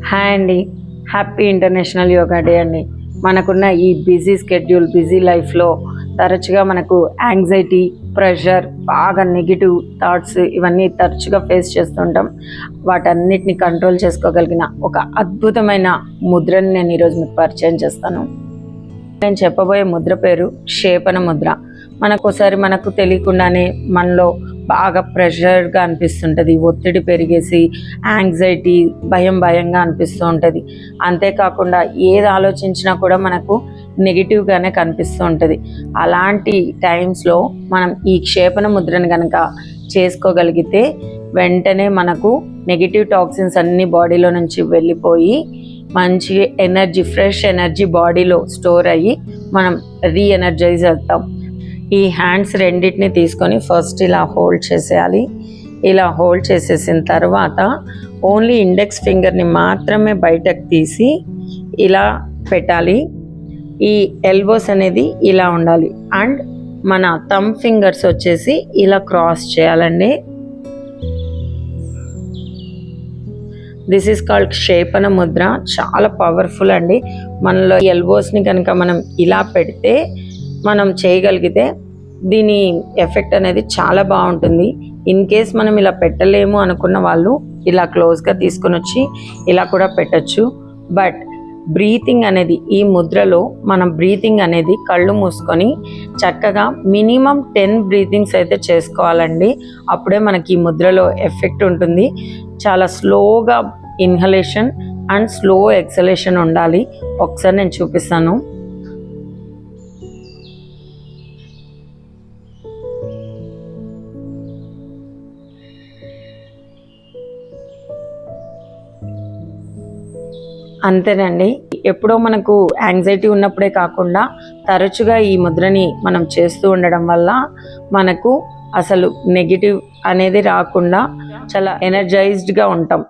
Hi అండి, happy international yoga day అండి. మనకున్న ఈ బిజీ స్కెడ్యూల్, బిజీ లైఫ్లో తరచుగా మనకు యాంగ్జైటీ, ప్రెషర్, బాగా నెగిటివ్ థాట్స్ ఇవన్నీ తరచుగా ఫేస్ చేస్తుంటాం. వాటన్నిటిని కంట్రోల్ చేసుకోగలిగిన ఒక అద్భుతమైన ముద్రని నేను ఈరోజు మీకు పరిచయం చేస్తాను. నేను చెప్పబోయే ముద్ర పేరు క్షేపణ ముద్ర. మనకోసారి మనకు తెలియకుండానే మనలో బాగా ప్రెషర్గా అనిపిస్తుంటుంది, ఒత్తిడి పెరిగేసి యాంగ్జైటీ, భయంగా అనిపిస్తూ ఉంటుంది. అంతేకాకుండా ఏది ఆలోచించినా కూడా మనకు నెగిటివ్గానే కనిపిస్తూ ఉంటుంది. అలాంటి టైమ్స్లో మనం ఈ క్షేపణ ముద్రను కనుక చేసుకోగలిగితే వెంటనే మనకు నెగిటివ్ టాక్సిన్స్ అన్ని బాడీలో నుంచి వెళ్ళిపోయి మంచి ఎనర్జీ, ఫ్రెష్ ఎనర్జీ బాడీలో స్టోర్ అయ్యి మనం రీఎనర్జైజ్ అవుతాం. ఈ హ్యాండ్స్ రెండింటిని తీసుకొని ఫస్ట్ ఇలా హోల్డ్ చేసేయాలి. ఇలా హోల్డ్ చేసేసిన తర్వాత ఓన్లీ ఇండెక్స్ ఫింగర్ని మాత్రమే బయటకు తీసి ఇలా పెట్టాలి. ఈ ఎల్బోస్ అనేది ఇలా ఉండాలి అండ్ మన థంబ్ ఫింగర్స్ వచ్చేసి ఇలా క్రాస్ చేయాలండి. This is called క్షేపణ Mudra. చాలా పవర్ఫుల్ అండి. మనలో ఎల్బోస్ని కనుక మనం ఇలా పెడితే, మనం చేయగలిగితే దీని ఎఫెక్ట్ అనేది చాలా బాగుంటుంది. ఇన్ కేస్ మనం ఇలా పెట్టలేము అనుకున్న వాళ్ళు ఇలా క్లోజ్గా తీసుకొని వచ్చి ఇలా కూడా పెట్టచ్చు. బట్ బ్రీతింగ్ అనేది, ఈ ముద్రలో మనం బ్రీతింగ్ అనేది కళ్ళు మూసుకొని చక్కగా మినిమం 10 బ్రీతింగ్స్ అయితే చేసుకోవాలండి. అప్పుడే మనకి ఈ ముద్రలో ఎఫెక్ట్ ఉంటుంది. చాలా స్లోగా ఇన్హలేషన్ అండ్ స్లో ఎక్సలేషన్ ఉండాలి. ఒకసారి నేను చూపిస్తాను. అంతేనండి. ఎప్పుడో మనకు యాంగ్జైటీ ఉన్నప్పుడే కాకుండా తరచుగా ఈ ముద్రని మనం చేస్తూ ఉండడం వల్ల మనకు అసలు నెగిటివ్ అనేది రాకుండా చాలా ఎనర్జైజ్డ్గా ఉంటాం.